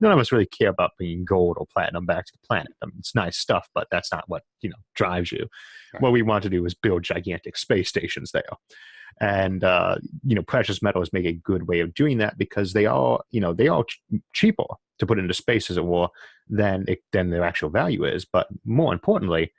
none of us really care about bringing gold or platinum back to the planet. I mean, it's nice stuff, but that's not what, drives you. Right. What we want to do is build gigantic space stations there. And, precious metals make a good way of doing that because they are cheaper to put into space, as it were, than their actual value is. But more importantly,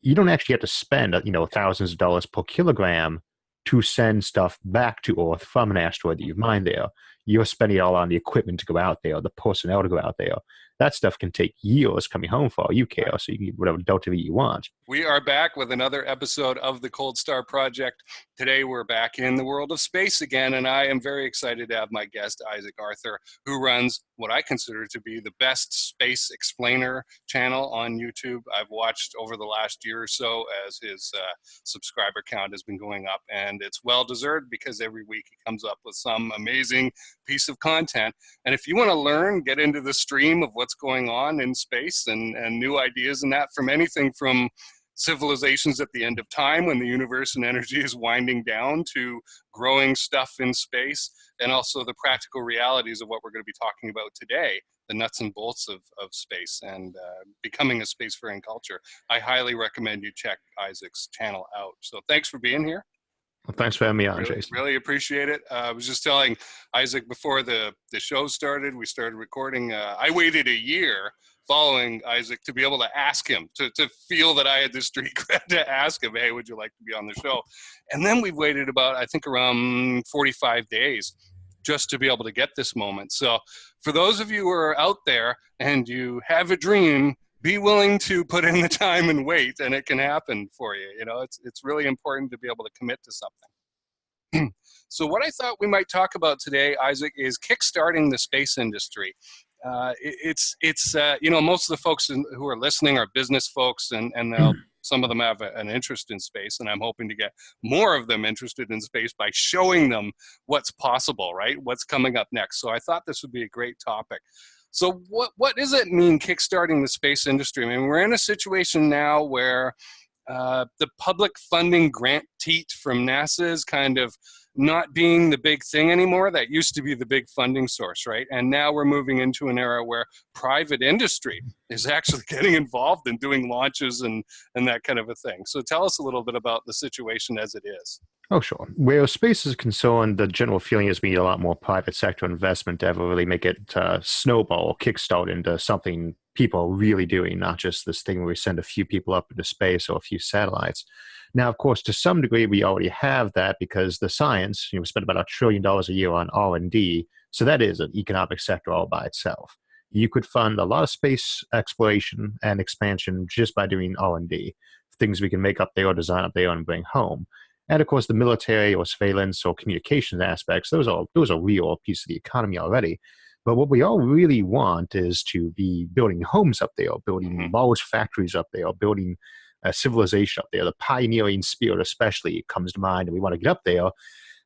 you don't actually have to spend, thousands of dollars per kilogram to send stuff back to Earth from an asteroid that you've mined there. You're spending it all on the equipment to go out there, the personnel to go out there. That stuff can take years coming home for all you care, so you can get whatever Delta V you want. We are back with another episode of the Cold Star Project. Today we're back in the world of space again, and I am very excited to have my guest, Isaac Arthur, who runs what I consider to be the best space explainer channel on YouTube. I've watched over the last year or so as his subscriber count has been going up, and it's well-deserved because every week he comes up with some amazing piece of content. And if you want to learn, get into the stream of what's going on in space and new ideas and that, from anything from civilizations at the end of time when the universe and energy is winding down to growing stuff in space, and also the practical realities of what we're going to be talking about today, the nuts and bolts of space and becoming a spacefaring culture. I highly recommend you check Isaac's channel out. So thanks for being here. Well, thanks for having me on, Jason. Really appreciate it. I was just telling Isaac before the show started, we started recording. I waited a year following Isaac to be able to ask him, to feel that I had the street cred to ask him, hey, would you like to be on the show? And then we waited about, I think, around 45 days just to be able to get this moment. So for those of you who are out there and you have a dream, be willing to put in the time and wait, and it can happen for you. It's really important to be able to commit to something. So what I thought we might talk about today, Isaac, is kickstarting the space industry. Most of the folks who are listening are business folks, and some of them have an interest in space, and I'm hoping to get more of them interested in space by showing them what's possible, right? What's coming up next. So I thought this would be a great topic. So what does it mean, kickstarting the space industry? I mean, we're in a situation now where the public funding grant teat from NASA is kind of not being the big thing anymore. That used to be the big funding source, right? And now we're moving into an era where private industry is actually getting involved in doing launches and that kind of a thing. So tell us a little bit about the situation as it is. Oh, sure. Where space is concerned, the general feeling is we need a lot more private sector investment to ever really make it snowball or kickstart into something people are really doing, not just this thing where we send a few people up into space or a few satellites. Now, of course, to some degree, we already have that because the science, we spend about $1 trillion a year on R&D, so that is an economic sector all by itself. You could fund a lot of space exploration and expansion just by doing R&D, things we can make up there or design up there and bring home. And of course, the military or surveillance or communications aspects, those are real piece of the economy already. But what we all really want is to be building homes up there, building large factories up there, building a civilization up there. The pioneering spirit especially comes to mind, and we want to get up there.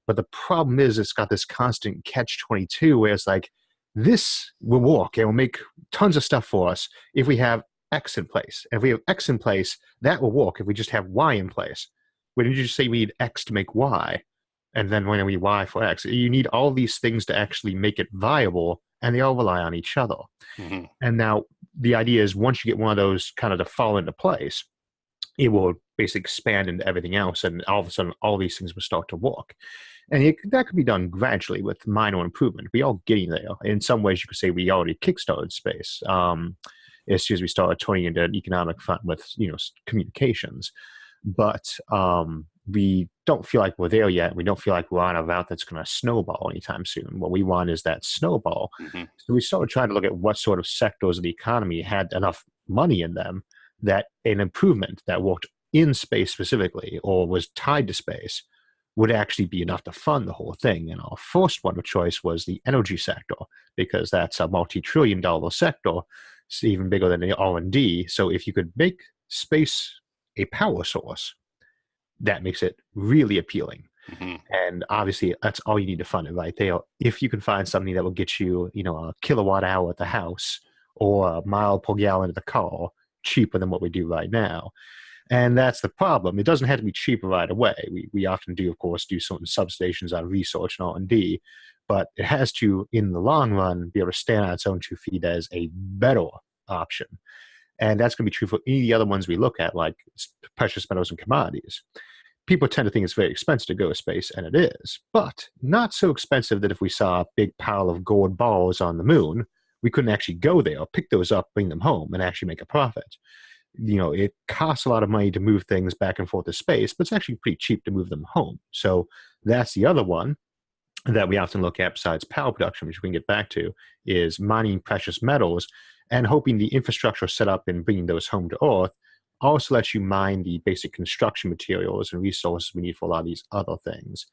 But the problem is it's got this constant catch-22 where it's like, this will work and will make tons of stuff for us if we have X in place. If we have X in place, that will work if we just have Y in place. When you just say we need X to make Y, and then when we need Y for X, you need all these things to actually make it viable, and they all rely on each other. And now the idea is once you get one of those kind of to fall into place, it will basically expand into everything else, and all of a sudden all these things will start to work. And that could be done gradually with minor improvement. We're all getting there. In some ways, you could say we already kickstarted space. As soon as we started turning into an economic fund with communications. But we don't feel like we're there yet. We don't feel like we're on a route that's going to snowball anytime soon. What we want is that snowball. So we started trying to look at what sort of sectors of the economy had enough money in them that an improvement that worked in space specifically or was tied to space would actually be enough to fund the whole thing. And our first one of choice was the energy sector, because that's a multi-trillion-dollar sector. It's even bigger than the R&D. So if you could make space a power source, that makes it really appealing. And obviously, that's all you need to fund it right there. If you can find something that will get you, a kilowatt hour at the house or a mile per gallon at the car cheaper than what we do right now. And that's the problem. It doesn't have to be cheaper right away. We often do, of course, do certain substations on research and R&D, but it has to, in the long run, be able to stand on its own 2 feet as a better option. And that's going to be true for any of the other ones we look at, like precious metals and commodities. People tend to think it's very expensive to go to space, and it is, but not so expensive that if we saw a big pile of gold balls on the moon, we couldn't actually go there, pick those up, bring them home, and actually make a profit. It costs a lot of money to move things back and forth to space, but it's actually pretty cheap to move them home. So that's the other one that we often look at besides power production, which we can get back to, is mining precious metals and hoping the infrastructure set up in bringing those home to Earth also lets you mine the basic construction materials and resources we need for a lot of these other things.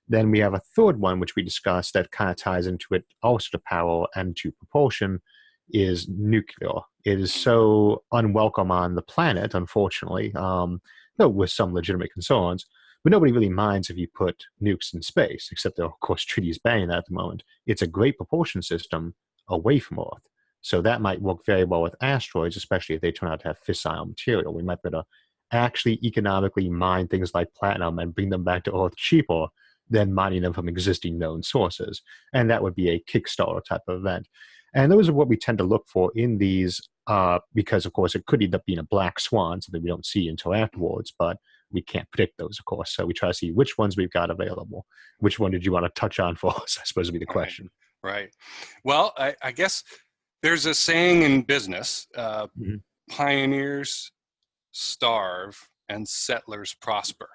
Then we have a third one, which we discussed, that kind of ties into it also to power and to propulsion, is nuclear. It is so unwelcome on the planet, unfortunately, though with some legitimate concerns, but nobody really minds if you put nukes in space, except there are, of course, treaties banning that at the moment. It's a great propulsion system away from Earth. So that might work very well with asteroids, especially if they turn out to have fissile material. We might be able to actually economically mine things like platinum and bring them back to Earth cheaper than mining them from existing known sources. And that would be a Kickstarter type of event. And those are what we tend to look for in these, because, of course, it could end up being a black swan, something we don't see until afterwards, but we can't predict those, of course. So we try to see which ones we've got available. Which one did you want to touch on for us, I suppose would be the question. Right. Well, I guess there's a saying in business, pioneers starve and settlers prosper.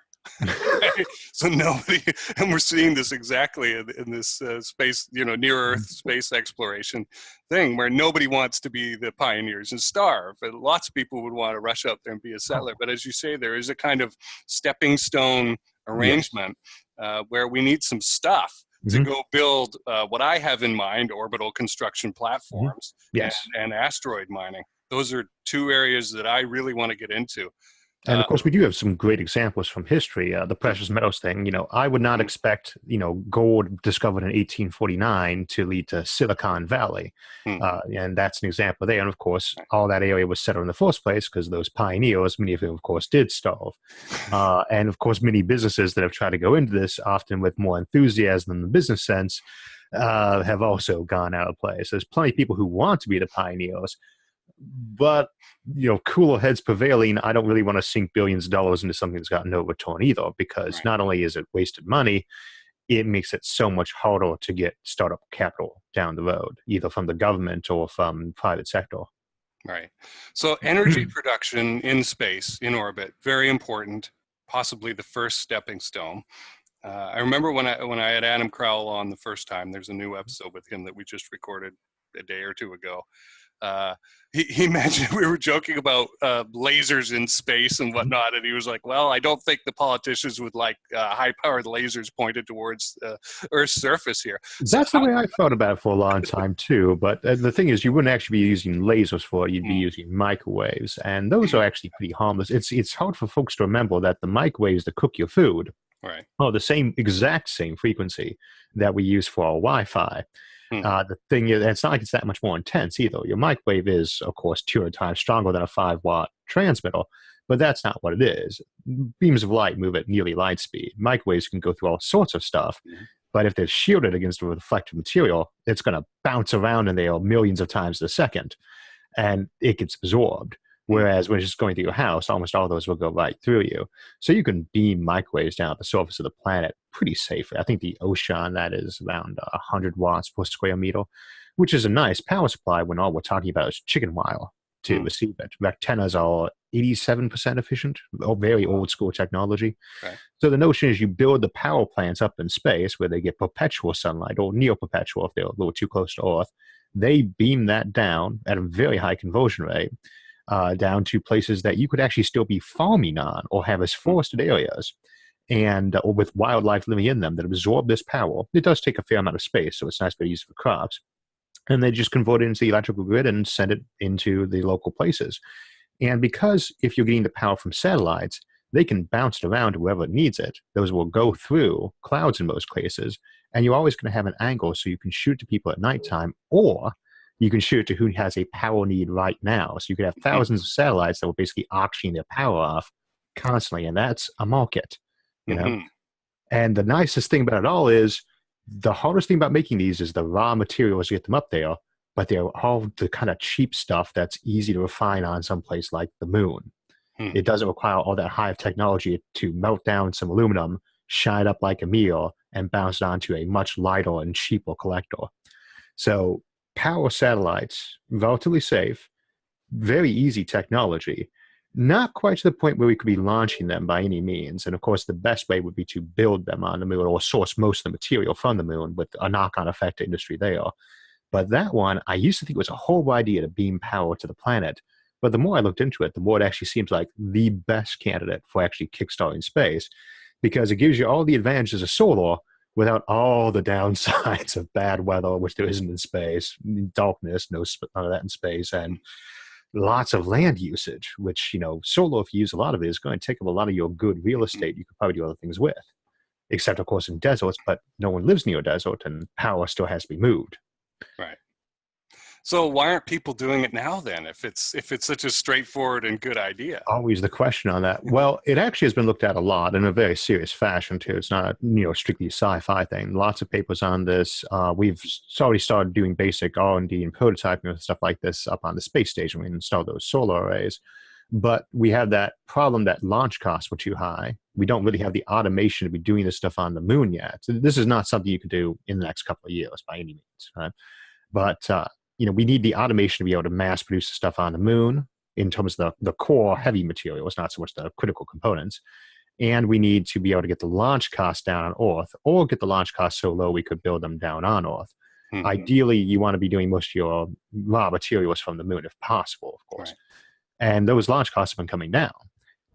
So nobody, and we're seeing this exactly in this space, near Earth space exploration thing, where nobody wants to be the pioneers and starve. And lots of people would want to rush out there and be a settler. But as you say, there is a kind of stepping stone arrangement where we need some stuff to go build what I have in mind, orbital construction platforms and asteroid mining. Those are two areas that I really want to get into. And of course, we do have some great examples from history. The precious metals thing, I would not expect, gold discovered in 1849 to lead to Silicon Valley. And that's an example there. And of course, all that area was settled in the first place because those pioneers, many of them, of course, did starve. And of course, many businesses that have tried to go into this, often with more enthusiasm than the business sense, have also gone out of place. There's plenty of people who want to be the pioneers, but cooler heads prevailing. I don't really want to sink billions of dollars into something that's got no return either, because not only is it wasted money, it makes it so much harder to get startup capital down the road, either from the government or from private sector. Right. So energy production in space, in orbit, very important, possibly the first stepping stone. I remember when I had Adam Crowell on the first time. There's a new episode with him that we just recorded a day or two ago. He mentioned, we were joking about lasers in space and whatnot, and he was like, well, I don't think the politicians would like high-powered lasers pointed towards Earth's surface here. That's the way I thought about it for a long time, too. But the thing is, you wouldn't actually be using lasers for it. You'd be using microwaves, and those are actually pretty harmless. It's hard for folks to remember that the microwaves that cook your food are the exact same frequency that we use for our Wi-Fi. The thing is, it's not like it's that much more intense either. Your microwave is, of course, 200 times stronger than a 5-watt transmitter, but that's not what it is. Beams of light move at nearly light speed. Microwaves can go through all sorts of stuff, but if they're shielded against a reflective material, it's going to bounce around in there millions of times a second, and it gets absorbed. Whereas when it's just going through your house, almost all of those will go right through you. So you can beam microwaves down at the surface of the planet pretty safely. I think the ocean on that is around 100 watts per square meter, which is a nice power supply when all we're talking about is chicken wire to receive it. Antennas are 87% efficient, very old school technology. So the notion is you build the power plants up in space where they get perpetual sunlight, or near perpetual if they're a little too close to Earth. They beam that down at a very high conversion rate. Down to places that you could actually still be farming on or have as forested areas, and or with wildlife living in them that absorb this power. It does take a fair amount of space, so it's nice to use it for crops. And they just convert it into the electrical grid and send it into the local places. And because if you're getting the power from satellites, they can bounce it around to wherever it needs it. Those will go through clouds in most cases, and you're always going to have an angle so you can shoot to people at nighttime, or you can shoot to who has a power need right now. So you could have thousands of satellites that will basically auction their power off constantly, and that's a market, And the nicest thing about it all is The hardest thing about making these is the raw materials to get them up there, but they're all the kind of cheap stuff that's easy to refine on someplace like the moon. Hmm. It doesn't require all that high technology to melt down some aluminum, shine it up like a meal, and bounce it onto a much lighter and cheaper collector. So power satellites, relatively safe, very easy technology, not quite to the point where we could be launching them by any means. And of course, the best way would be to build them on the moon or source most of the material from the moon with a knock-on effect to industry there. But that one, I used to think it was a horrible idea to beam power to the planet. But the more I looked into it, the more it actually seems like the best candidate for actually kickstarting space, because it gives you all the advantages of solar without all the downsides of bad weather, which there isn't in space, darkness, none of that in space, and lots of land usage, which, solar, if you use a lot of it, is going to take up a lot of your good real estate you could probably do other things with. Except, of course, in deserts, but no one lives near a desert, and power still has to be moved. Right. So why aren't people doing it now then, if it's such a straightforward and good idea? Always the question on that. Well, it actually has been looked at a lot in a very serious fashion too. It's not a strictly sci-fi thing. Lots of papers on this. We've already started doing basic R&D and prototyping and stuff like this up on the space station. We installed those solar arrays, but we have that problem that launch costs were too high. We don't really have the automation to be doing this stuff on the moon yet. So this is not something you can do in the next couple of years by any means, right? But we need the automation to be able to mass produce the stuff on the moon in terms of the core heavy materials, not so much the critical components. And we need to be able to get the launch costs down on Earth, or get the launch costs so low we could build them down on Earth. Mm-hmm. Ideally, you want to be doing most of your raw materials from the moon if possible, of course. Right. And those launch costs have been coming down.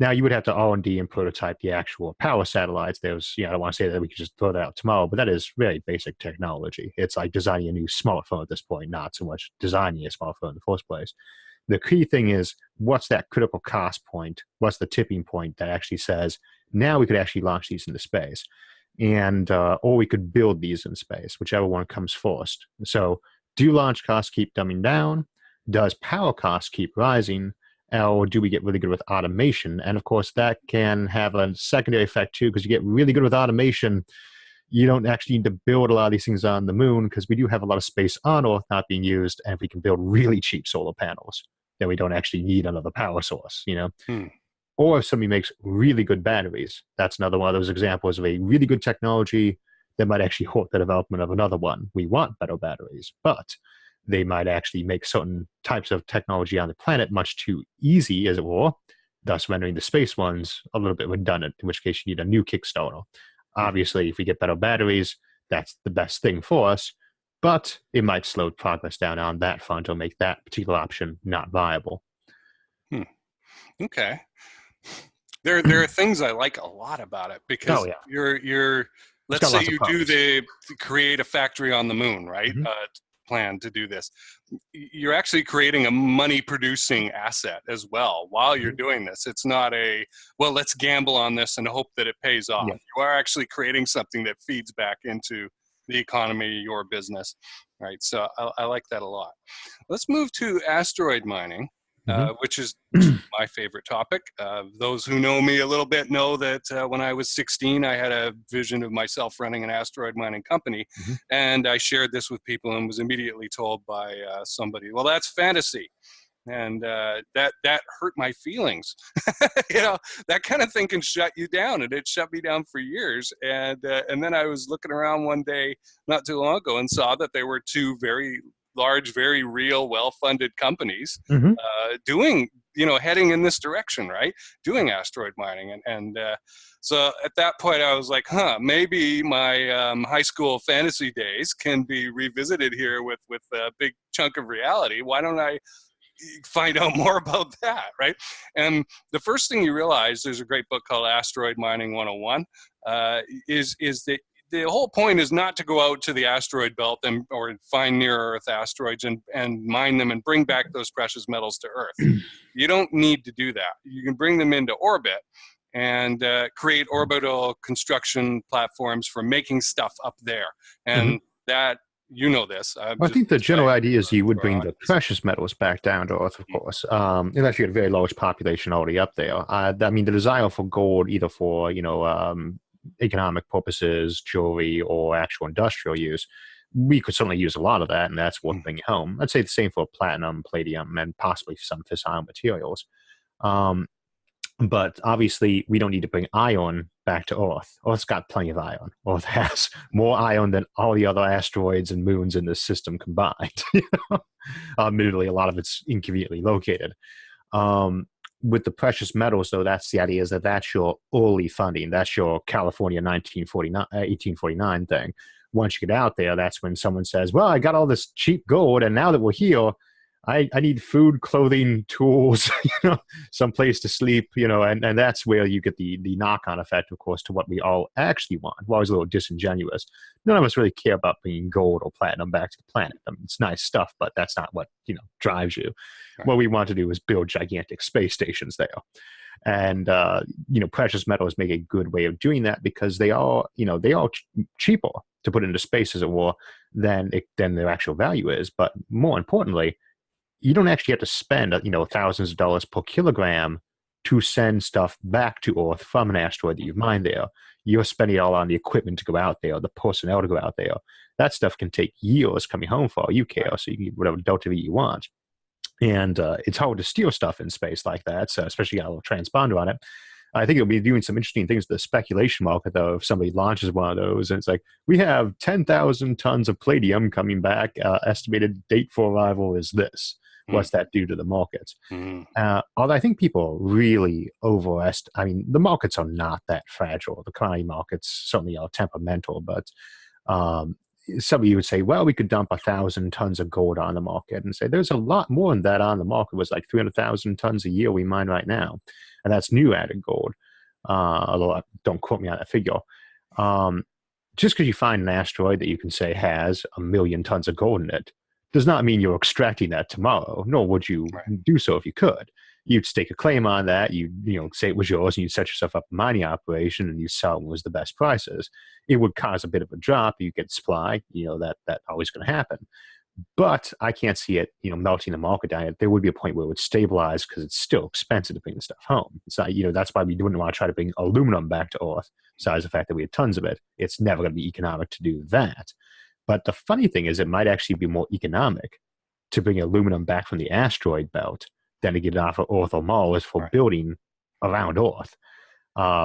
Now, you would have to R&D and prototype the actual power satellites. There's, I don't want to say that we could just throw that out tomorrow, but that is very basic technology. It's like designing a new smartphone at this point, not so much designing a smartphone in the first place. The key thing is, what's that critical cost point? What's the tipping point that actually says, now we could actually launch these into space? And, or we could build these in space, whichever one comes first. So do launch costs keep dumbing down? Does power costs keep rising? Or do we get really good with automation? And of course, that can have a secondary effect too, because you get really good with automation. You don't actually need to build a lot of these things on the moon, because we do have a lot of space on Earth not being used. And if we can build really cheap solar panels, then we don't actually need another power source, Or if somebody makes really good batteries, that's another one of those examples of a really good technology that might actually hurt the development of another one. We want better batteries, but they might actually make certain types of technology on the planet much too easy, as it were, thus rendering the space ones a little bit redundant, in which case you need a new Kickstarter. Obviously, if we get better batteries, that's the best thing for us, but it might slow progress down on that front or make that particular option not viable. Okay. There are things I like a lot about it, because you're let's say you do create a factory on the moon, right? Mm-hmm. Plan to do this. You're actually creating a money producing asset as well while you're doing this. It's not let's gamble on this and hope that it pays off. Yeah. You are actually creating something that feeds back into the economy, your business, right? So I like that a lot. Let's move to asteroid mining. Which is my favorite topic. Those who know me a little bit know that when I was 16, I had a vision of myself running an asteroid mining company. And I shared this with people and was immediately told by somebody, well, that's fantasy. And that hurt my feelings. That kind of thing can shut you down, and it shut me down for years. And then I was looking around one day not too long ago and saw that there were two very large, very real, well-funded companies doing, heading in this direction, right? Doing asteroid mining. And so at that point I was like, maybe my high school fantasy days can be revisited here with a big chunk of reality. Why don't I find out more about that, right? And the first thing you realize, there's a great book called Asteroid Mining 101, is that the whole point is not to go out to the asteroid belt or find near-Earth asteroids and mine them and bring back those precious metals to Earth. You don't need to do that. You can bring them into orbit and create orbital construction platforms for making stuff up there. And that, this. I think the general idea is you would bring the precious metals back down to Earth, of course. Unless you had a very large population already up there. The desire for gold, either for, economic purposes, jewelry, or actual industrial use, we could certainly use a lot of that, and that's worth bringing home. I'd say the same for platinum, palladium, and possibly some fissile materials. Um, but obviously, we don't need to bring iron back to Earth. Earth's got plenty of iron. Earth has more iron than all the other asteroids and moons in this system combined. Admittedly, a lot of it's inconveniently located. With the precious metals, though, that's the idea, is that that's your early funding. That's your California 1849 thing. Once you get out there, that's when someone says, well, I got all this cheap gold, and now that we're here, I need food, clothing, tools, some place to sleep, and that's where you get the knock-on effect, of course, to what we all actually want. We're always a little disingenuous. None of us really care about bringing gold or platinum back to the planet. I mean, it's nice stuff, but that's not what, drives you. Right. What we want to do is build gigantic space stations there. And, precious metals make a good way of doing that because they are cheaper to put into space, as it were, than their actual value is. But more importantly, you don't actually have to spend, thousands of dollars per kilogram to send stuff back to Earth from an asteroid that you've mined there. You're spending it all on the equipment to go out there, the personnel to go out there. That stuff can take years coming home for all you care, so you can get whatever Delta V you want. And it's hard to steal stuff in space like that, so especially got a little transponder on it. I think it'll be doing some interesting things to the speculation market, though, if somebody launches one of those and it's like, we have 10,000 tons of palladium coming back. Estimated date for arrival is this. What's that do to the markets? Although I think people really the markets are not that fragile. The commodity markets certainly are temperamental, but some of you would say, well, we could dump 1,000 tons of gold on the market and say there's a lot more than that on the market. It was like 300,000 tons a year we mine right now. And that's new added gold. Although don't quote me on that figure. Just because you find an asteroid that you can say has 1 million tons of gold in it does not mean you're extracting that tomorrow, nor would you do so if you could. You'd stake a claim on that, you'd say it was yours, and you'd set yourself up a mining operation, and you sell it was the best prices. It would cause a bit of a drop. You get supply, that always going to happen. But I can't see it, melting the market down. There would be a point where it would stabilize because it's still expensive to bring the stuff home. So, that's why we wouldn't want to try to bring aluminum back to Earth, besides the fact that we have tons of it. It's never going to be economic to do that. But the funny thing is it might actually be more economic to bring aluminum back from the asteroid belt than to get it off of Earth or Mars for building around Earth,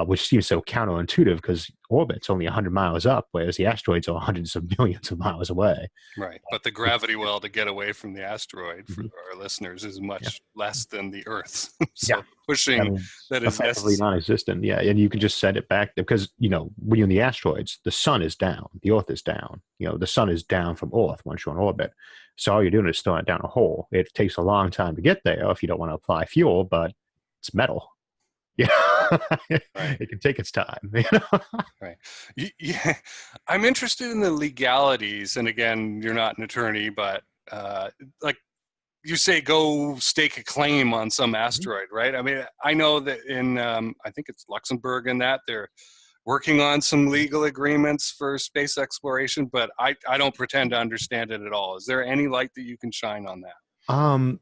which seems so counterintuitive because orbit's only 100 miles up, whereas the asteroids are hundreds of millions of miles away. Right. But the gravity well to get away from the asteroid for our listeners is much less than the Earth's. So pushing that is effectively non-existent. Yeah. And you can just send it back because, when you're in the asteroids, the sun is down, the Earth is down. The sun is down from Earth once you're in orbit. So all you're doing is throwing it down a hole. It takes a long time to get there if you don't want to apply fuel, but it's metal. Yeah, It can take its time. Right. Yeah, I'm interested in the legalities, and again, you're not an attorney, but like you say, go stake a claim on some asteroid, right? I mean, I know that in I think it's Luxembourg, and that they're working on some legal agreements for space exploration, but I don't pretend to understand it at all. Is there any light that you can shine on that?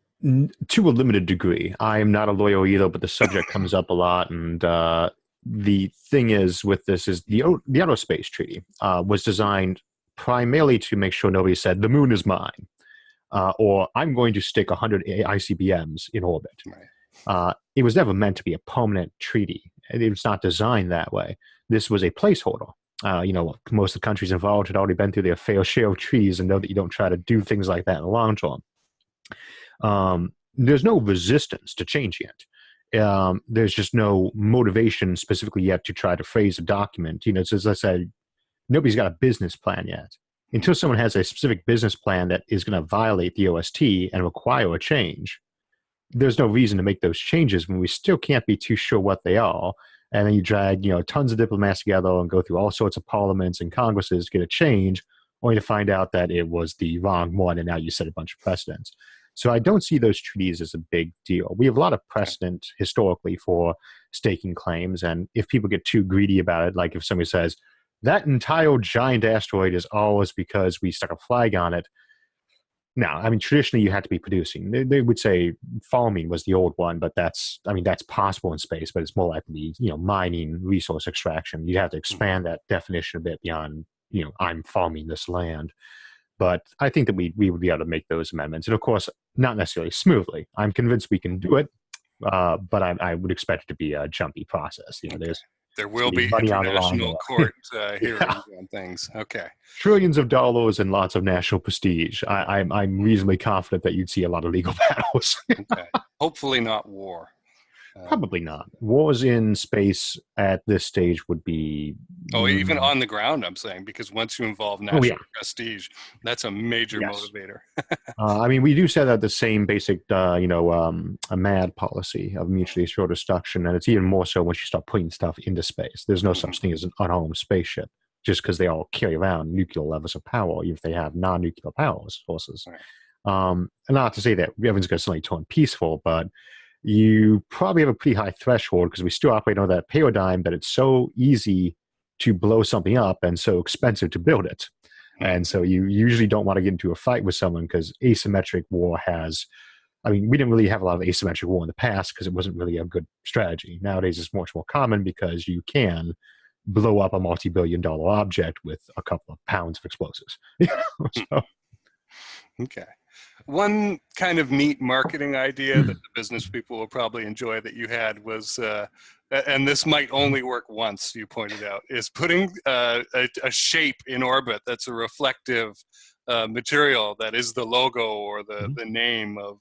To a limited degree. I am not a lawyer either, but the subject comes up a lot. And the thing is with this is the Outer Space Treaty was designed primarily to make sure nobody said, the moon is mine, or I'm going to stick 100 ICBMs in orbit. Right. It was never meant to be a permanent treaty. It was not designed that way. This was a placeholder. Most of the countries involved had already been through their fair share of treaties and know that you don't try to do things like that in the long term. There's no resistance to change yet. There's just no motivation specifically yet to try to phrase a document. So as I said, nobody's got a business plan yet. Until someone has a specific business plan that is going to violate the OST and require a change, there's no reason to make those changes when we still can't be too sure what they are. And then you drag, tons of diplomats together and go through all sorts of parliaments and congresses to get a change, only to find out that it was the wrong one, and now you set a bunch of precedents. So I don't see those treaties as a big deal. We have a lot of precedent historically for staking claims, and if people get too greedy about it, like if somebody says, that entire giant asteroid is ours because we stuck a flag on it, No, I mean traditionally you had to be producing. They would say farming was the old one, but that's possible in space, but it's more likely to be mining, resource extraction. You'd have to Mhm. expand that definition a bit beyond I'm farming this land. But I think that we would be able to make those amendments, and of course not necessarily smoothly. I'm convinced we can do it, but I would expect it to be a jumpy process. Okay. There's There it's will gonna be be money on the line international there. court Yeah, hearings on things. Okay. trillions of dollars and lots of national prestige. I'm reasonably confident that you'd see a lot of legal battles. Okay. Hopefully not war. Probably not. Wars in space at this stage would be. Oh, even on the ground, I'm saying, because once you involve Oh yeah, national prestige, that's a major yes. motivator. I mean, we do set out the same basic, a MAD policy of mutually assured destruction, and it's even more so once you start putting stuff into space. There's no Mhm. such thing as an unarmed spaceship, just because they all carry around nuclear levels of power, even if they have non-nuclear power sources. Right. And not to say that everyone's going to suddenly turn peaceful, but you probably have a pretty high threshold because we still operate on that paradigm that it's so easy to blow something up and so expensive to build it. Mhm. And so you usually don't want to get into a fight with someone because asymmetric war has, I mean, we didn't really have a lot of asymmetric war in the past because it wasn't really a good strategy. Nowadays it's much more common because you can blow up a multi-billion-dollar object with a couple of pounds of explosives. So, Okay. One kind of neat marketing idea that the business people will probably enjoy that you had was, and this might only work once, you pointed out, is putting a shape in orbit that's a reflective material that is the logo or the name of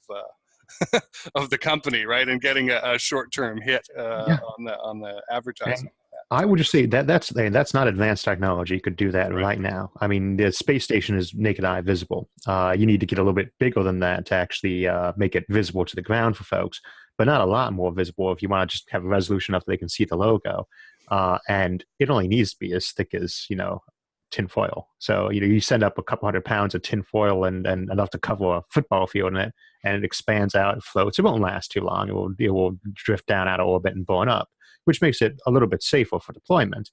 of the company, right? And getting a short-term hit yeah. on the And advertising. I would just say that that's not advanced technology. You could do that Right. right now. I mean, the space station is naked eye visible. You need to get a little bit bigger than that to actually make it visible to the ground for folks, but not a lot more visible if you want to just have a resolution enough that they can see the logo. And it only needs to be as thick as tin foil. So you send up a couple 100 pounds of tin foil and enough to cover a football field in it, and it expands out, it floats. It won't last too long. It will drift down out of orbit and burn up, which makes it a little bit safer for deployment.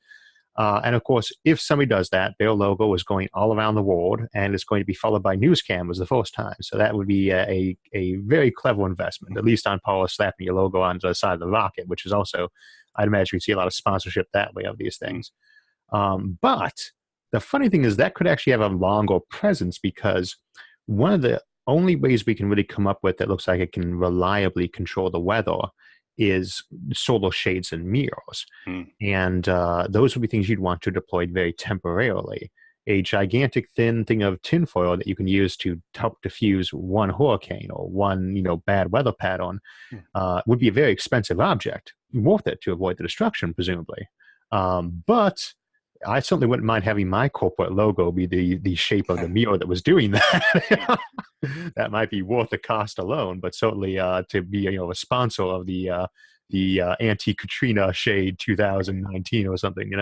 And of course, if somebody does that, their logo is going all around the world, and it's going to be followed by news cameras the first time. So that would be a very clever investment, at least on par with slapping your logo onto the side of the rocket, which is also, I'd imagine you see a lot of sponsorship that way of these things. But the funny thing is that could actually have a longer presence because one of the only ways we can really come up with that looks like it can reliably control the weather is solar shades and mirrors. Mm. And those would be things you'd want to deploy very temporarily. A gigantic thin thing of tinfoil that you can use to help diffuse one hurricane or one bad weather pattern would be a very expensive object, worth it to avoid the destruction, presumably. But I certainly wouldn't mind having my corporate logo be the shape of the mirror that was doing that. That might be worth the cost alone, but certainly to be a sponsor of the anti-Katrina shade 2019 or something,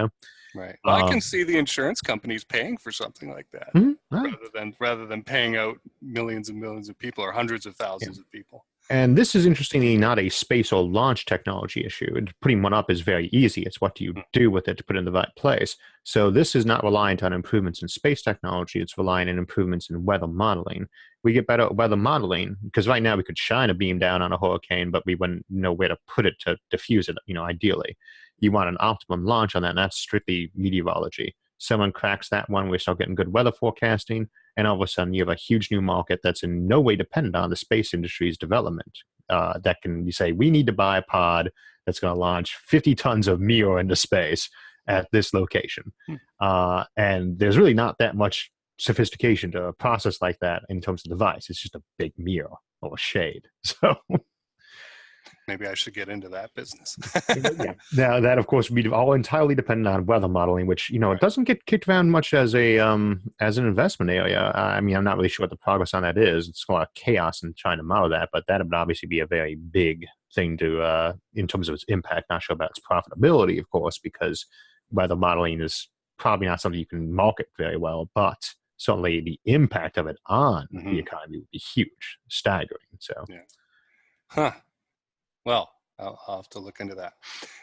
Right. Well, I can Um, see the insurance companies paying for something like that right. rather than paying out millions and millions of people or hundreds of Yeah. thousands of people. And this is interestingly not a space or launch technology issue. Putting one up is very easy. It's what do you do with it to put it in the right place. So this is not reliant on improvements in space technology. It's relying on improvements in weather modeling. We get better at weather modeling because right now we could shine a beam down on a hurricane, but we wouldn't know where to put it to diffuse it, ideally. You want an optimum launch on that, and that's strictly meteorology. Someone cracks that one, we start getting good weather forecasting, and all of a sudden you have a huge new market that's in no way dependent on the space industry's development. That can you say we need to buy a pod that's going to launch 50 tons of mirror into space at this location, Hmm. and there's really not that much sophistication to a process like that in terms of device. It's just a big mirror or a shade. So Maybe I should get into that business. yeah. Now that of course would be all entirely dependent on weather modeling, which it Right. doesn't get kicked around much as as an investment area. I mean, I'm not really sure what the progress on that is. It's a lot of chaos in trying to model that, but that would obviously be a very big thing to in terms of its impact. Not sure about its profitability, of course, because weather modeling is probably not something you can market very well, but certainly the impact of it on the Hmm. economy would be huge, staggering. So Yeah. Huh. Well, I'll have to look into that.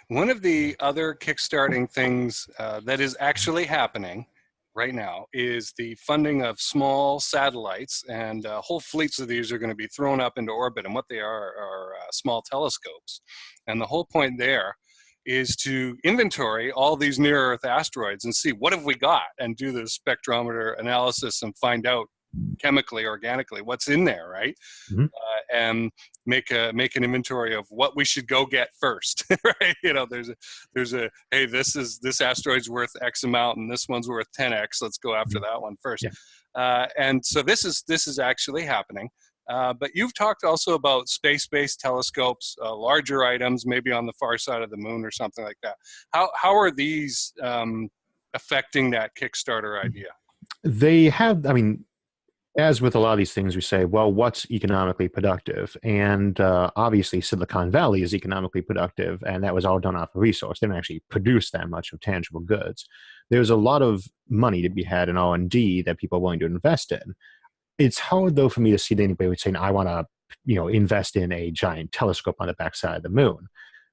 One of the other kickstarting things that is actually happening right now is the funding of small satellites, and whole fleets of these are going to be thrown up into orbit. And what they are small telescopes. And the whole point there is to inventory all these near-Earth asteroids and see what have we got, and do the spectrometer analysis and find out chemically, organically, what's in there, right? Mhm. And make an inventory of what we should go get first, right? You know, there's a hey, this asteroid's worth X amount, and this one's worth 10x. Let's go after that one first. Yeah. And so this is actually happening. But you've talked also about space-based telescopes, larger items, maybe on the far side of the moon or something like that. How are these affecting that Kickstarter idea? They have, I mean, as with a lot of these things, we say, well, what's economically productive? And obviously, Silicon Valley is economically productive, and that was all done off of resource. They didn't actually produce that much of tangible goods. There's a lot of money to be had in R&D that people are willing to invest in. It's hard, though, for me to see anybody saying, I want to, invest in a giant telescope on the backside of the moon.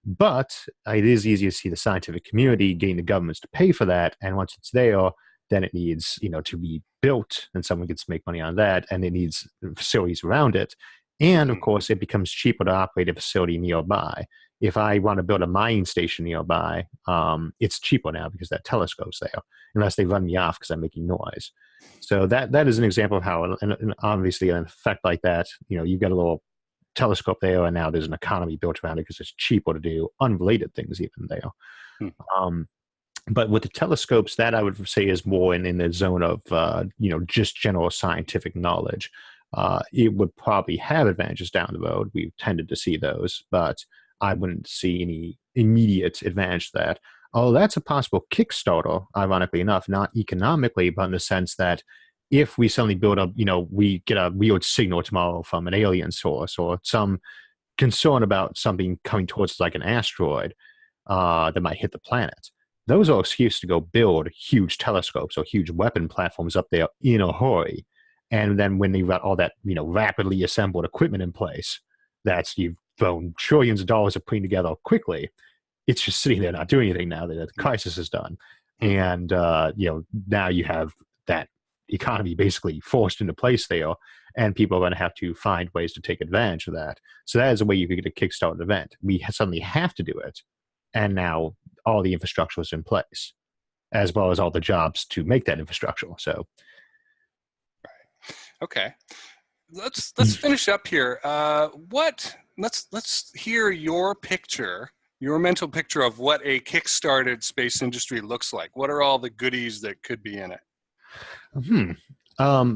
But it is easy to see the scientific community getting the governments to pay for that, and once it's there, then it needs, to be built, and someone gets to make money on that, and it needs facilities around it. And of course, it becomes cheaper to operate a facility nearby. If I want to build a mining station nearby, it's cheaper now because that telescope's there, unless they run me off because I'm making noise. So that is an example of how, and obviously, an effect like that, you've got a little telescope there, and now there's an economy built around it because it's cheaper to do unrelated things even there. Hmm. But with the telescopes, that I would say is more in the zone of, just general scientific knowledge. It would probably have advantages down the road. We've tended to see those, but I wouldn't see any immediate advantage to that. Oh, that's a possible Kickstarter, ironically enough, not economically, but in the sense that if we suddenly build up, we get a weird signal tomorrow from an alien source, or some concern about something coming towards us like an asteroid that might hit the planet. Those are excuses to go build huge telescopes or huge weapon platforms up there in a hurry. And then when you've got all that, rapidly assembled equipment in place, that's you've thrown trillions of dollars of putting together quickly, it's just sitting there not doing anything now that the crisis is done. And, now you have that economy basically forced into place there, and people are going to have to find ways to take advantage of that. So that is a way you could get a Kickstarter event. We suddenly have to do it, and now all the infrastructure is in place, as well as all the jobs to make that infrastructure. So, okay, let's finish up here. Let's hear your picture, your mental picture of what a kickstarted space industry looks like. What are all the goodies that could be in it?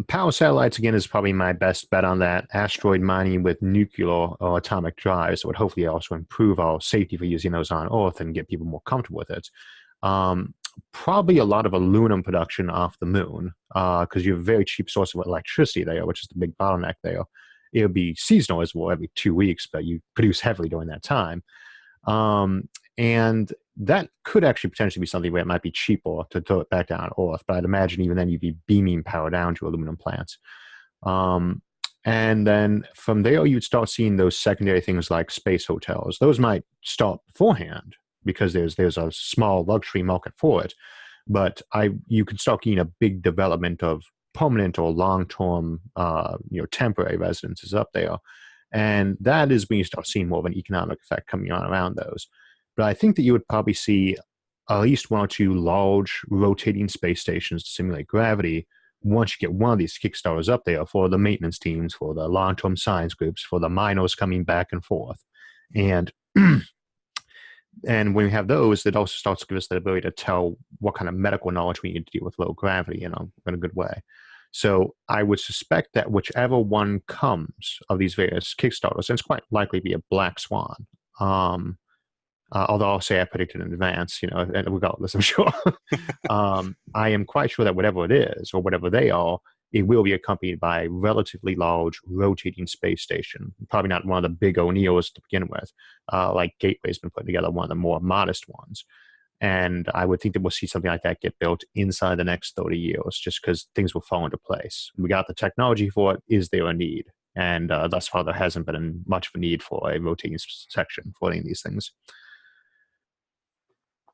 Power satellites, again, is probably my best bet on that. Asteroid mining with nuclear or atomic drives would hopefully also improve our safety for using those on Earth and get people more comfortable with it. Probably a lot of aluminum production off the moon, because you have a very cheap source of electricity there, which is the big bottleneck there. It would be seasonal as well, every 2 weeks, but you produce heavily during that time. And that could actually potentially be something where it might be cheaper to throw it back down to Earth, but I'd imagine even then you'd be beaming power down to aluminum plants. And then from there, you'd start seeing those secondary things like space hotels. Those might start beforehand because there's a small luxury market for it, but you could start getting a big development of permanent or long-term, temporary residences up there. And that is when you start seeing more of an economic effect coming on around those. But I think that you would probably see at least one or two large rotating space stations to simulate gravity once you get one of these Kickstarters up there for the maintenance teams, for the long-term science groups, for the miners coming back and forth. And and when we have those, it also starts to give us the ability to tell what kind of medical knowledge we need to deal with low gravity in a good way. So I would suspect that whichever one comes of these various Kickstarters, and it's quite likely to be a black swan, although I'll say I predicted in advance, and regardless, I'm sure. I am quite sure that whatever it is, or whatever they are, it will be accompanied by a relatively large rotating space station. Probably not one of the big O'Neills to begin with, like Gateway's been putting together, one of the more modest ones. And I would think that we'll see something like that get built inside the next 30 years, just because things will fall into place. We got the technology for it. Is there a need? And thus far, there hasn't been much of a need for a rotating section for any of these things.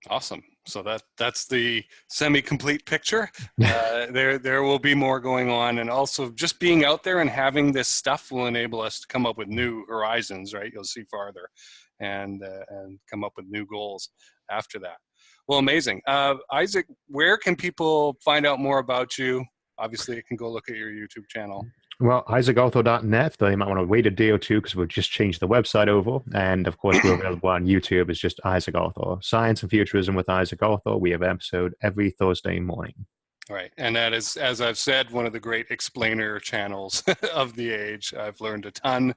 Awesome. So that's the semi-complete picture. There will be more going on, and also just being out there and having this stuff will enable us to come up with new horizons. Right, you'll see farther, and come up with new goals after that. Well, amazing, Isaac. Where can people find out more about you? Obviously, you can go look at your YouTube channel. Well, isaacarthur.net, though you might want to wait a day or two because we've just changed the website over. And of course, we're available on YouTube. It's just Isaac Arthur. Science and Futurism with Isaac Arthur. We have an episode every Thursday morning. Right. And that is, as I've said, one of the great explainer channels of the age. I've learned a ton.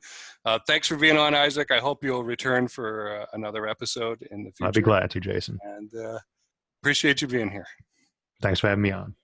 Thanks for being on, Isaac. I hope you'll return for another episode in the future. I'd be glad to, Jason. And appreciate you being here. Thanks for having me on.